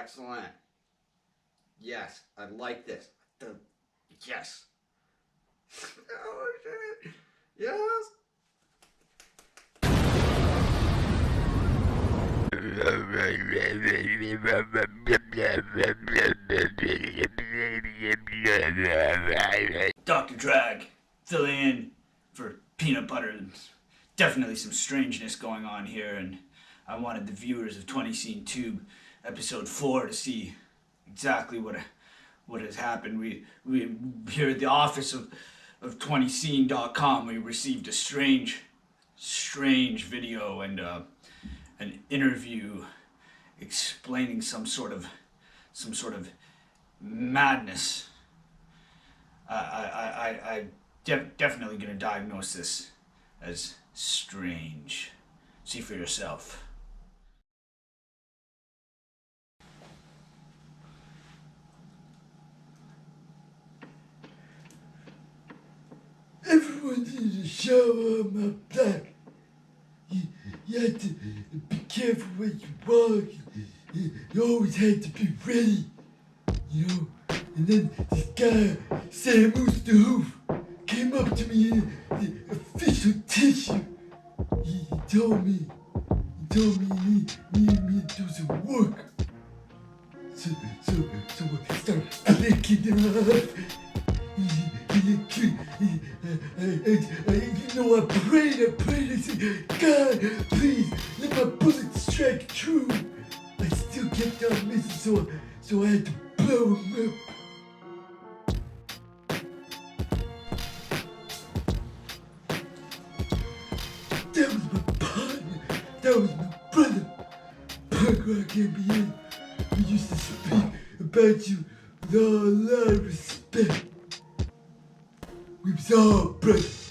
Excellent. Yes, I like this. Yes. Oh shit. Yes. Dr. Drag, filling in for Peanut Butter. There's definitely some strangeness going on here, and I wanted the viewers of 20scene Tube episode 4 to see exactly what has happened. We here at the office of 20scene.com, we received a strange video and an interview explaining some sort of madness. I'm definitely gonna diagnose this as strange. See for yourself. Everyone needs a shower on my block. You have to be careful when you walk. You always have to be ready, you know. And then this guy, Sam Hoof, came up to me in the official tissue. He told me he needed me to do some work. So I started clicking it off. You know, I prayed, I said, God, please, let my bullet strike true. I still kept on missing, so I had to blow him up. That was my partner, that was my brother. Punk rock NBA. We used to speak about you with a lot of respect. We was all brothers.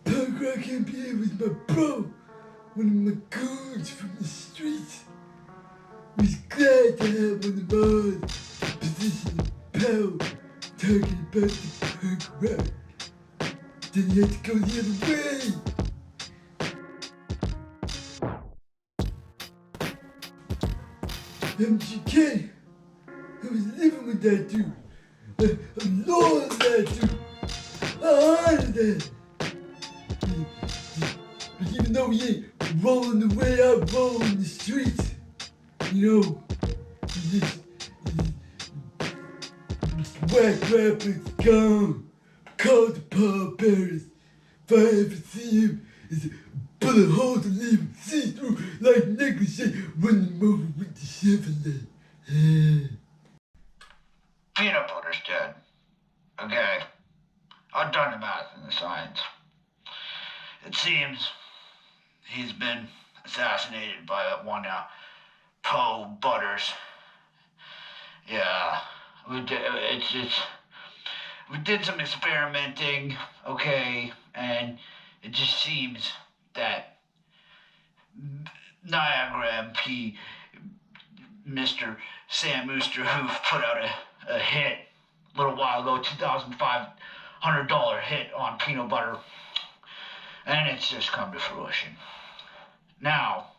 Punk rock NBA was my bro, one of my goons from the streets. We was glad to have one of ours in a position of power talking about the punk rock. Then you had to go the other way. MGK, I was living with that dude. I'm loyal to that dude. I honored that. But even though he ain't rolling the way I roll in the streets, you know, this whack rapper's gone. Called the pallbearers. If I ever see him, it's a bullet hole to leave him see through like negligee, run him over with the Chevrolet. Peanut Butter's dead. Okay. I've done the math and the science. It seems he's been assassinated by one Poe Butters. Yeah. We did some experimenting, okay, and it just seems that Niagara MP, Mr. Sam Hoof, put out a hit a little while ago, $2,500 hit on Peanut Butter, and it's just come to fruition. Now,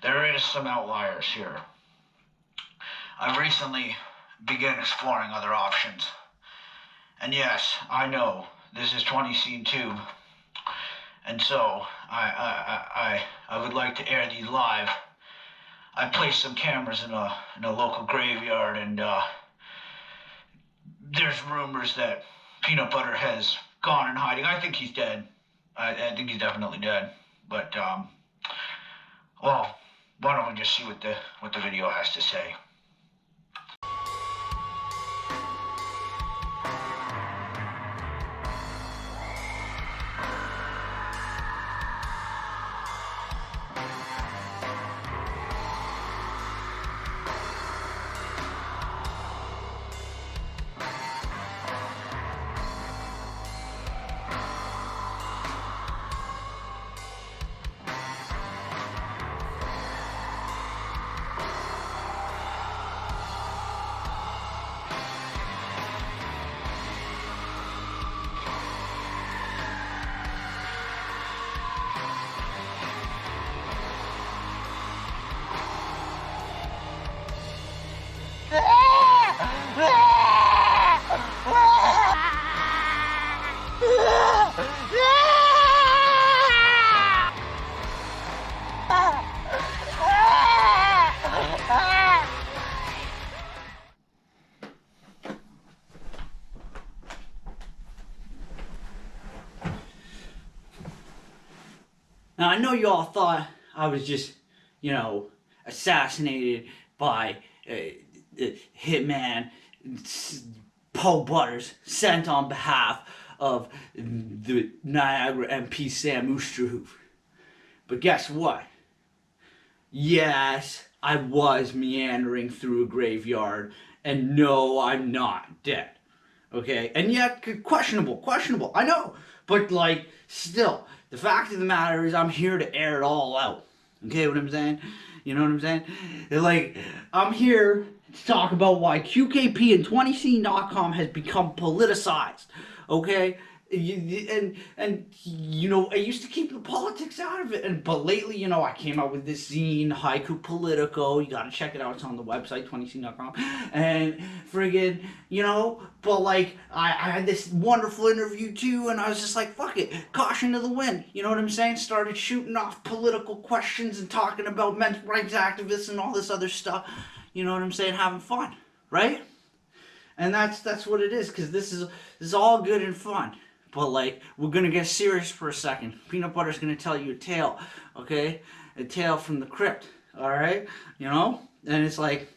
there is some outliers here. I've recently begun exploring other options. And yes, I know this is 20scene Tube, and so I would like to air these live. I placed some cameras in a local graveyard, and there's rumors that Peanut Butter has gone in hiding. I think he's dead. I think he's definitely dead. But well, why don't we just see what the video has to say? Now, I know you all thought I was just, assassinated by Hitman Poe Butters, sent on behalf of the Niagara MP Sam Oosterhoef. But guess what? Yes, I was meandering through a graveyard, and no, I'm not dead. Okay, and yet questionable. I know, but like, still, the fact of the matter is, I'm here to air it all out. Okay, what I'm saying? You know what I'm saying? Like, I'm here to talk about why QKP and 20scene.com has become politicized. Okay, I used to keep the politics out of it, but lately, I came out with this zine, Haiku Politico. You gotta check it out. It's on the website, 20scene.com. And friggin', but like, I had this wonderful interview too, and I was just like, fuck it, caution to the wind. You know what I'm saying? Started shooting off political questions and talking about men's rights activists and all this other stuff. You know what I'm saying? Having fun, right? And that's what it is, because this is all good and fun. But like, we're gonna get serious for a second. Peanut Butter's gonna tell you a tale, okay? A tale from the crypt, all right? And it's like,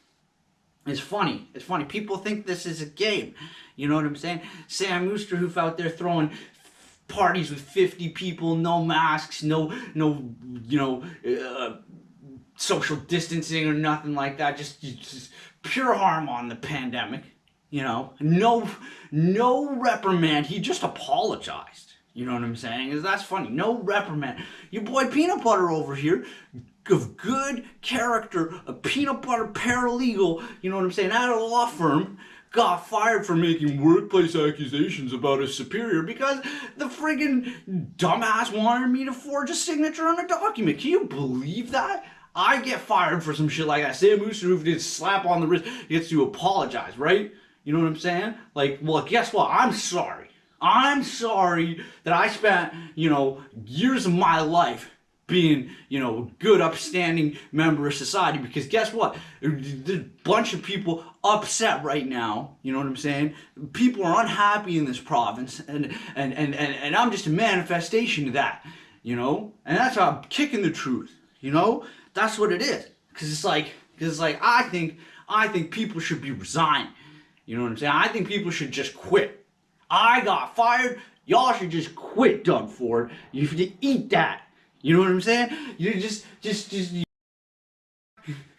it's funny. It's funny. People think this is a game. You know what I'm saying? Sam Oosterhoef out there throwing parties with 50 people, no masks, no, social distancing or nothing like that. Just pure harm on the pandemic. No reprimand. He just apologized. You know what I'm saying? That's funny. No reprimand. Your boy Peanut Butter over here, of good character, a peanut butter paralegal, you know what I'm saying, at a law firm, got fired for making workplace accusations about his superior because the friggin' dumbass wanted me to forge a signature on a document. Can you believe that? I get fired for some shit like that. Sam Oosterhoef did slap on the wrist. He gets to apologize, right? You know what I'm saying? Like, well, guess what? I'm sorry. I'm sorry that I spent, years of my life being, a good, upstanding member of society, because guess what? There's a bunch of people upset right now, you know what I'm saying? People are unhappy in this province, and I'm just a manifestation of that, And that's how I'm kicking the truth, That's what it is. Because it's like, I think people should be resigned. You know what I'm saying? I think people should just quit. I got fired. Y'all should just quit, Doug Ford. You should eat that. You know what I'm saying? You just,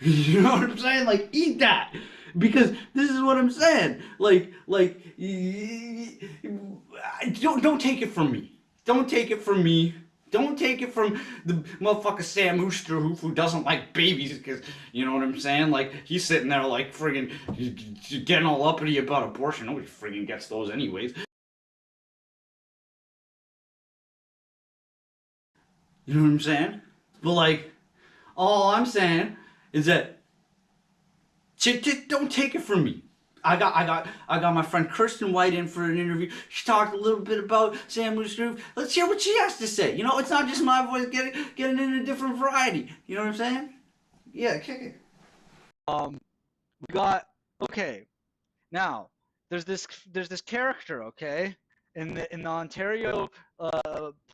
you know what I'm saying? Like, eat that. Because this is what I'm saying. Like, don't take it from me. Don't take it from me. Don't take it from the motherfucker Sam Oosterhoef, who doesn't like babies, because, you know what I'm saying? Like, he's sitting there like friggin' getting all uppity about abortion. Nobody friggin' gets those anyways. You know what I'm saying? But like, all I'm saying is that don't take it from me. I got my friend Kirsten White in for an interview. She talked a little bit about Sam Oosterhoef. Let's hear what she has to say. It's not just my voice getting in a different variety. You know what I'm saying? Yeah, kick it. We got, okay. Now, there's this character, okay, in the Ontario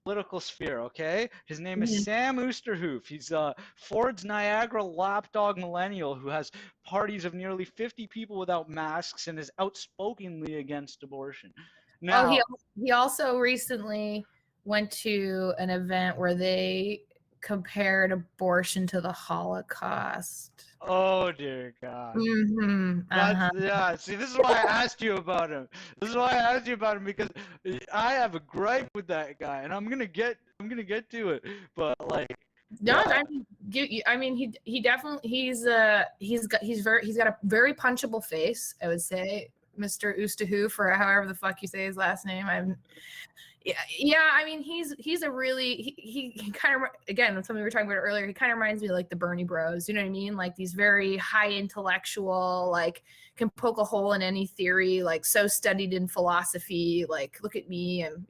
political sphere, okay? His name is Sam Oosterhoef. He's Ford's Niagara lapdog millennial who has parties of nearly 50 people without masks and is outspokenly against abortion. Now, he also recently went to an event where they compared abortion to the Holocaust. Oh dear God. Uh-huh. Yeah, see, this is why I asked you about him. Because I have a gripe with that guy, and I'm gonna get to it. But like, no, yeah. I mean, he definitely he's got a very punchable face, I would say, Mr. Oosterhoef, or however the fuck you say his last name. I mean, he's a really, he kind of, again, something we were talking about earlier, he kind of reminds me of like the Bernie Bros, you know what I mean? Like these very high intellectual, like can poke a hole in any theory, like so studied in philosophy, like look at me, and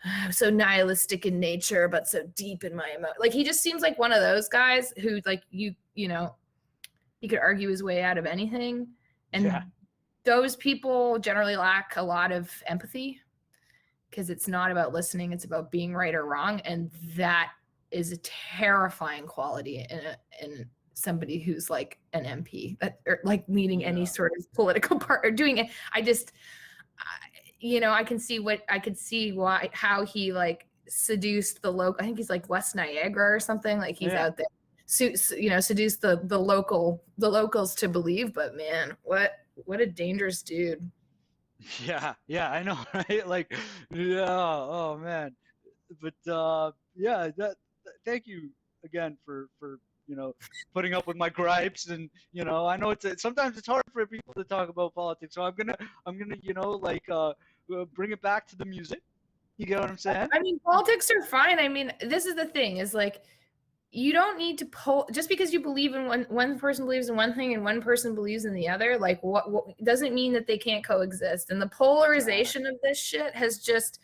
I'm so nihilistic in nature, but so deep in my emotion. Like he just seems like one of those guys who like he could argue his way out of anything. And those people generally lack a lot of empathy. because it's not about listening, it's about being right or wrong, and that is a terrifying quality in somebody who's like an MP that or like leading any sort of political part or doing it. I can see why how he like seduced the local. I think he's like West Niagara or something. Like he's out there, seduced the locals to believe. But man, what a dangerous dude. Yeah, I know, right? Like, yeah, oh man. But yeah, thank you again for putting up with my gripes, and I know sometimes it's hard for people to talk about politics, so I'm gonna bring it back to the music. You get what I'm saying? I mean, politics are fine. I mean, this is the thing is like, you don't need to just because you believe in one person believes in one thing and one person believes in the other, like what doesn't mean that they can't coexist. And the polarization of this shit has just,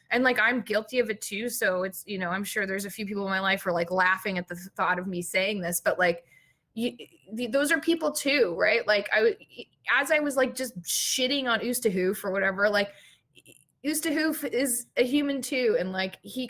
and like I'm guilty of it too. So it's, I'm sure there's a few people in my life who are like laughing at the thought of me saying this, but like those are people too, right? Like as I was like just shitting on Oosterhoef or whatever, like Oosterhoef is a human too, and like he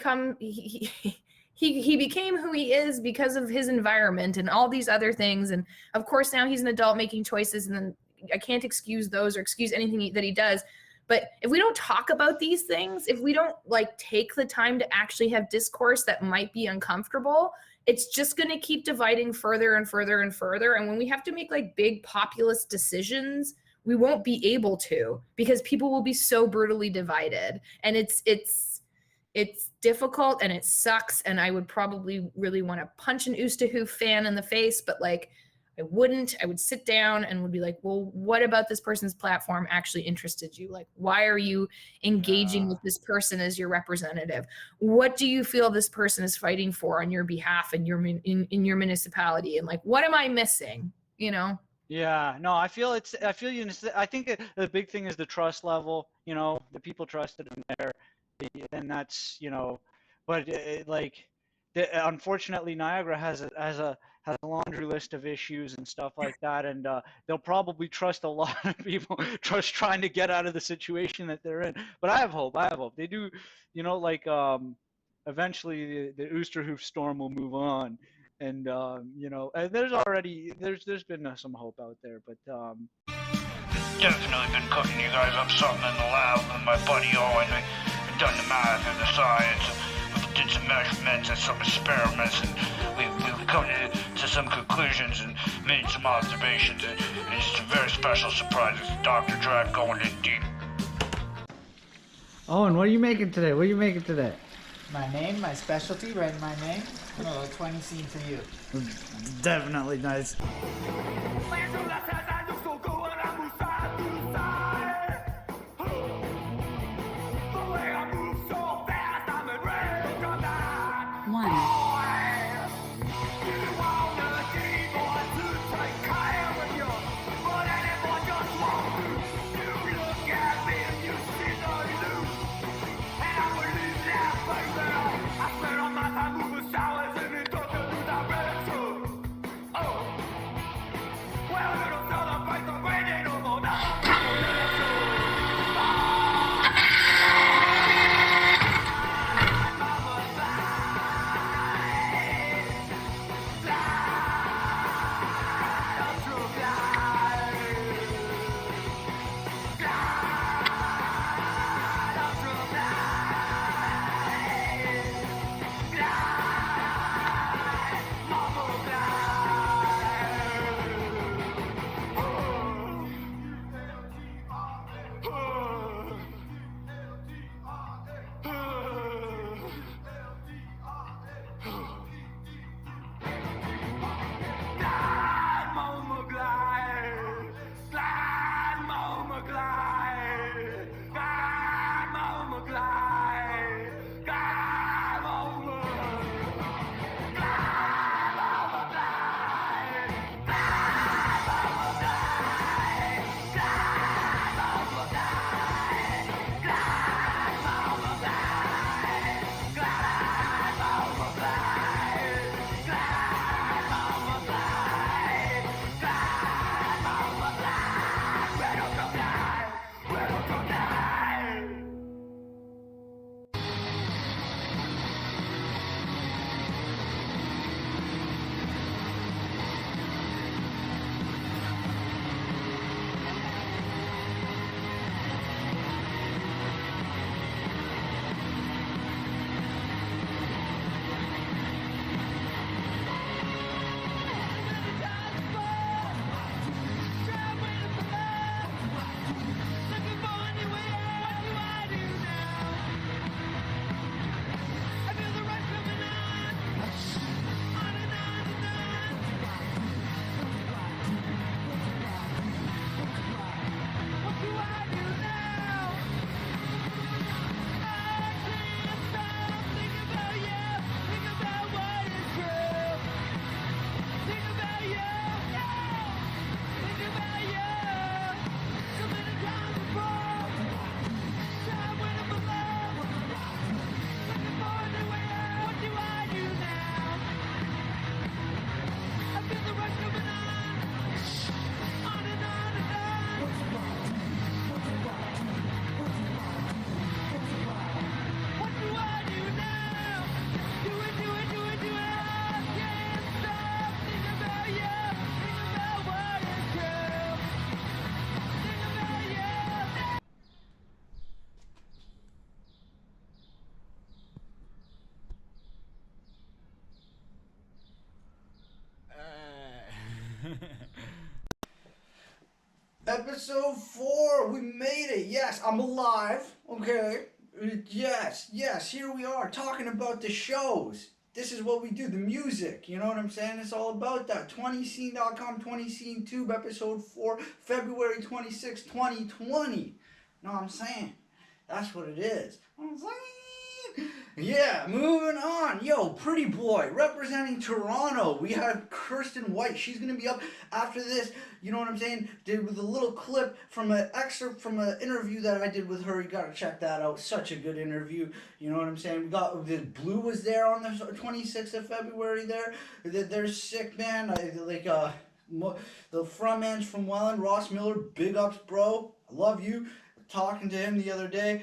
became who he is because of his environment and all these other things. And of course now he's an adult making choices, and then I can't excuse those or excuse anything that he does. But if we don't talk about these things, if we don't like take the time to actually have discourse that might be uncomfortable, it's just going to keep dividing further and further and further. And when we have to make like big populist decisions, we won't be able to, because people will be so brutally divided. And it's difficult and it sucks. And I would probably really want to punch an Oosterhoef fan in the face, but like I wouldn't. I would sit down and would be like, well, what about this person's platform actually interested you? Like, why are you engaging with this person as your representative? What do you feel this person is fighting for on your behalf in your municipality? And like, what am I missing? Yeah, no, I feel you. I think the big thing is the trust level. The people trusted him there, and that's but unfortunately, Niagara has a laundry list of issues and stuff like that, and they'll probably trust a lot of people trying to get out of the situation that they're in. But I have hope. They do, eventually the Oosterhoef storm will move on. And and there's been some hope out there, but definitely been cooking you guys up something in the lab with my buddy Owen. We've done the math and the science, we did some measurements and some experiments, and we've come to some conclusions and made some observations, and it's a very special surprise. It's Dr. Drag going in deep. Owen, what are you making today? My specialty, right in my name. A little 20 scene for you. Definitely nice. Well, Episode 4. We made it. Yes, I'm alive. Okay. Yes, here we are talking about the shows. This is what we do, the music. You know what I'm saying? It's all about that. 20scene.com, 20scene Tube, episode 4, February 26, 2020. Know what I'm saying? That's what it is. I'm saying. Yeah, moving on. Yo, Pretty Boy, representing Toronto. We have Kirsten White. She's going to be up after this. You know what I'm saying? Did with a little clip from an excerpt from an interview that I did with her. You got to check that out. Such a good interview. You know what I'm saying? We got the Blue was there on the 26th of February there. They're sick, man. The frontman's from Welland, Ross Miller. Big ups, bro. I love you. Talking to him the other day.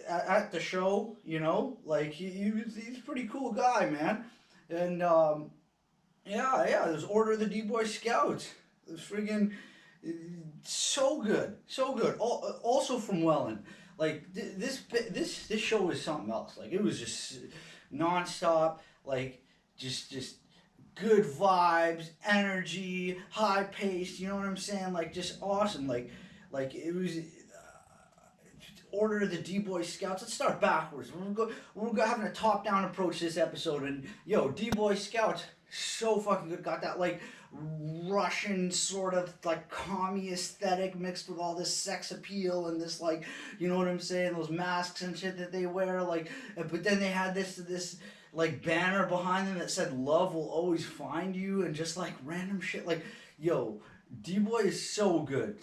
At the show, you know, like he's a pretty cool guy, man. And there's Order of the DBOY Scouts. It's friggin' so good. Also from Welland. Like this show is something else. Like it was just nonstop. Like just good vibes, energy, high pace. You know what I'm saying? Like just awesome. Like it was. Order of the D-Boy Scouts. Let's start backwards. We're having a top-down approach this episode, and yo, D-Boy Scouts, so fucking good. Got that like Russian sort of like commie aesthetic mixed with all this sex appeal and this like, you know what I'm saying? Those masks and shit that they wear. Like, but then they had this like banner behind them that said "Love will always find you" and just like random shit. Like, yo, D-Boy is so good.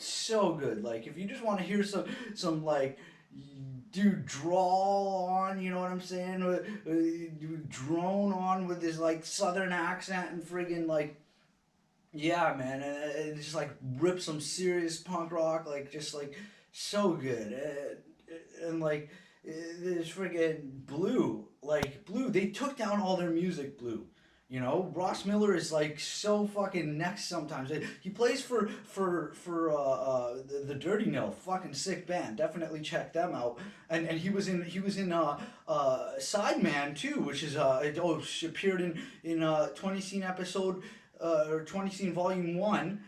Like, if you just want to hear some like. Dude, drawl on, you know what I'm saying? Drone on with his like southern accent and friggin' like, yeah, man, and just like rip some serious punk rock, like just like so good, and like this friggin' Blue, they took down all their music, Blue. You know, Ross Miller is like so fucking next sometimes. He plays for the Dirty Nil, fucking sick band. Definitely check them out. And he was in Sideman too, which is she appeared in 20 Scene episode or 20 Scene Volume 1.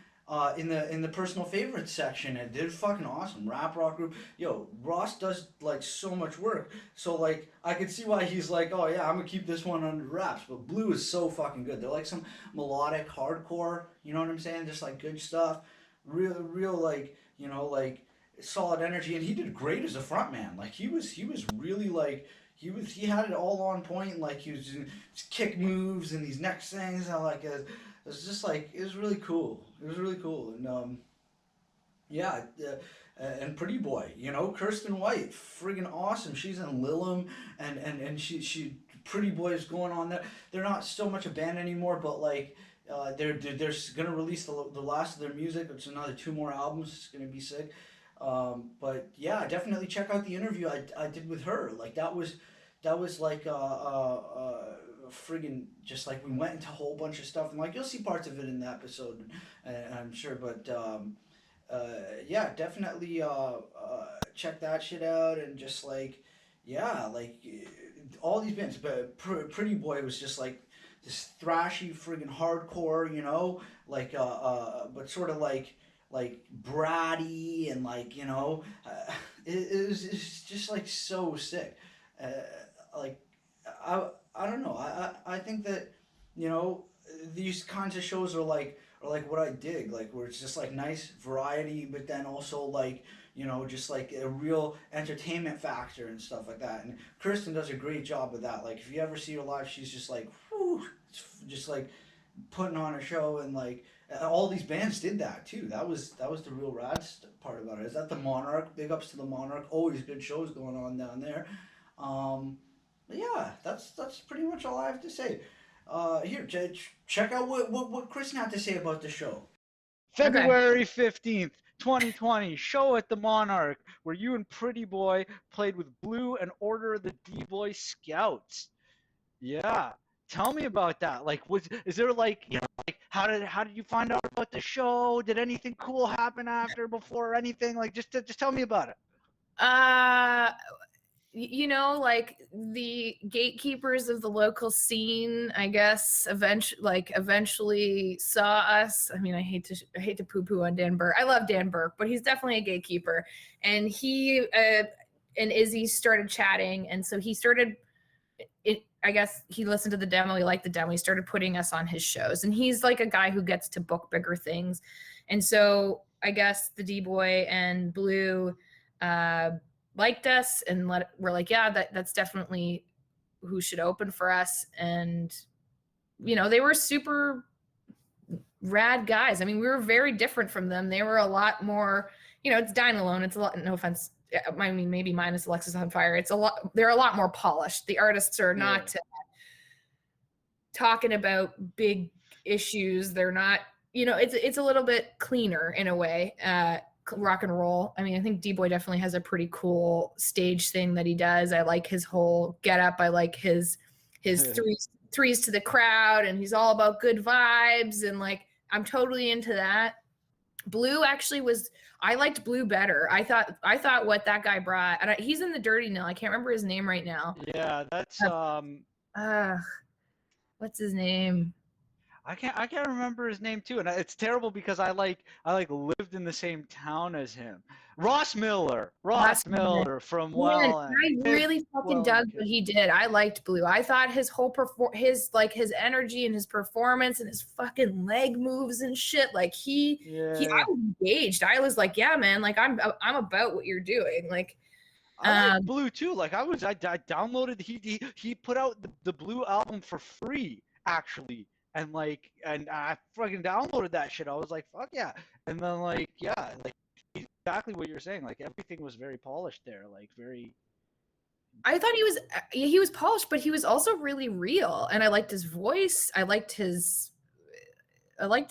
In the personal favorites section, and they're fucking awesome rap rock group. Yo, Ross does like so much work, so like I could see why he's like, oh yeah, I'm gonna keep this one under wraps. But Blue is so fucking good. They're like some melodic hardcore, you know what I'm saying? Just like good stuff, real like, you know, like solid energy. And he did great as a frontman. Like he was really like. He had it all on point. Like he was doing his kick moves and these neck things. And like it was just like it was really cool. And and Pretty Boy, you know, Kirsten White, friggin' awesome. She's in Lilum, and she Pretty Boy is going on there. They're not so much a band anymore, but like they're gonna release the last of their music. It's another 2 more albums. It's gonna be sick. But yeah, definitely check out the interview I did with her. Like that was like friggin' just like we went into a whole bunch of stuff, and like you'll see parts of it in the episode, I'm sure. But yeah, definitely check that shit out, and just like yeah, like all these bands. But Pretty Boy was just like this thrashy friggin' hardcore, you know, like but sort of like bratty and like, you know, it's just like so sick. Like I don't know. I think that, you know, these kinds of shows are like what I dig, like where it's just like nice variety, but then also like, you know, just like a real entertainment factor and stuff like that. And Kirsten does a great job of that. Like if you ever see her live, she's just like, whew, just like putting on a show. And like all these bands did that too. That was the real rad part about it. Is that the Monarch? Big ups to the Monarch. Always good shows going on down there. But yeah, that's pretty much all I have to say. Here, check out what Kristen had to say about the show. February 15th, 2020, show at the Monarch, where you and Pretty Boy played with Blue and Order of the D-Boy Scouts. Yeah, tell me about that. Like, is there like, you know, like how did you find out about the show? Did anything cool happen after, before, or anything? Like, just tell me about it. you know, like the gatekeepers of the local scene, I guess, eventually saw us. I mean, I hate to poo-poo on Dan Burke. I love Dan Burke, but he's definitely a gatekeeper. And he and Izzy started chatting, and so he started. I guess he listened to the demo. He liked the demo. He started putting us on his shows, and he's like a guy who gets to book bigger things. And so I guess the DBOY and Blue liked us, and we're like, yeah, that's definitely who should open for us. And you know, they were super rad guys. I mean, we were very different from them. They were a lot more, you know, it's Dine Alone. It's a lot, no offense. I mean, maybe minus Alexis on Fire. It's a lot. They're a lot more polished. The artists are not talking about big issues. They're not, you know, it's a little bit cleaner in a way. Rock and roll. I mean, I think DBOY definitely has a pretty cool stage thing that he does. I like his whole get up. I like his threes to the crowd, and he's all about good vibes, and like I'm totally into that. Blue actually was, I liked Blue better. I thought what that guy brought, and he's in the Dirty Nil. I can't remember his name right now. Yeah, that's what's his name? I can't remember his name too, and it's terrible because I lived in the same town as him. Ross Miller from Well. I really fucking dug what he did. I liked Blue. I thought his whole his energy and his performance and his fucking leg moves and shit. Like I was engaged. I was like, yeah, man. Like I'm about what you're doing. Like. I like Blue too. Like I downloaded. He put out the Blue album for free actually. And I fucking downloaded that shit. I was like, fuck yeah. And then exactly what you're saying. Like everything was very polished there. Like very. I thought he was polished, but he was also really real. And I liked his voice. I liked the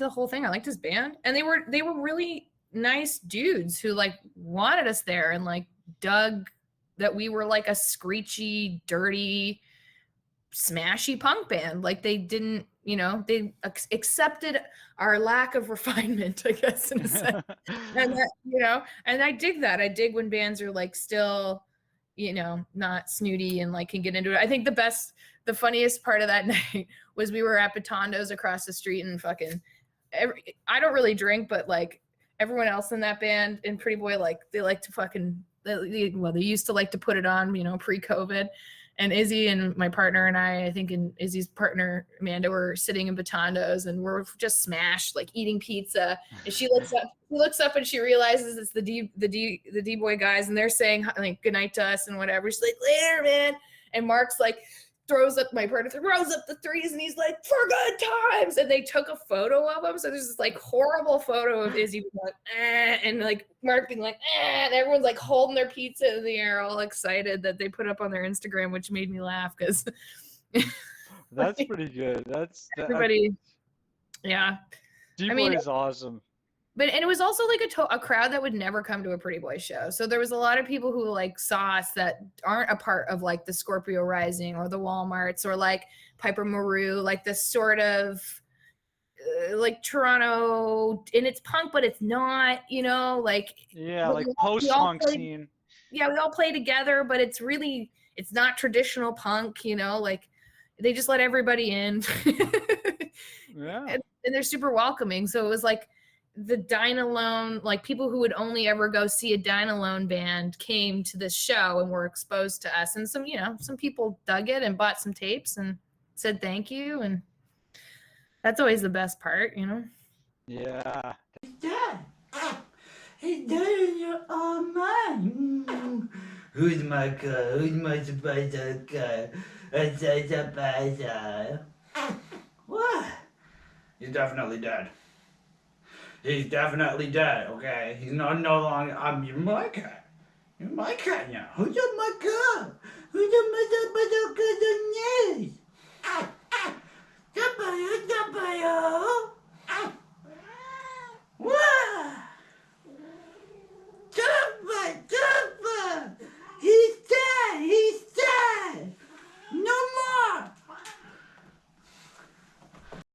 whole thing. I liked his band. And they were really nice dudes who like wanted us there and like dug that we were like a screechy, dirty, smashy punk band. Like they didn't, you know, they accepted our lack of refinement, I guess, in a sense. And that, you know, and I dig that. I dig when bands are like still, you know, not snooty and like can get into it. I think the funniest part of that night was we were at Batondo's across the street, and fucking I don't really drink, but like everyone else in that band in Pretty Boy, like they like to fucking, they used to like to put it on, you know, pre-COVID. And Izzy and my partner and I think, and Izzy's partner Amanda, were sitting in Batondo's, and we're just smashed, like eating pizza. And she looks up and she realizes it's the DBOY guys, and they're saying like good night to us and whatever. She's like, later, man. And Mark's like my partner throws up the threes, and he's like, for good times. And they took a photo of him. So there's this like horrible photo of Izzy being like, and like Mark being like, and everyone's like holding their pizza in the air, all excited, that they put up on their Instagram, which made me laugh because that's pretty good. That's everybody. Yeah. DBOY is awesome. And it was also like a crowd that would never come to a Pretty Boy show. So there was a lot of people who like saw us that aren't a part of like the Scorpio Rising or the Walmarts or like Piper Maru, like this sort of like Toronto, and it's punk, but it's not, you know, like like post-punk scene. Yeah, we all play together, but it's not traditional punk, you know, like they just let everybody in. Yeah. And they're super welcoming. So it was like the Dine Alone, like people who would only ever go see a Dine Alone band came to this show and were exposed to us. And some, you know, some people dug it and bought some tapes and said thank you. And that's always the best part, you know? Yeah. Dad! Hey, Dad, you're all mine. Who's my car? Who's my spider car? What? He's definitely dead. He's definitely dead, okay? He's no longer. You're my cat. You're my cat now. Who's my car? Who's my cat?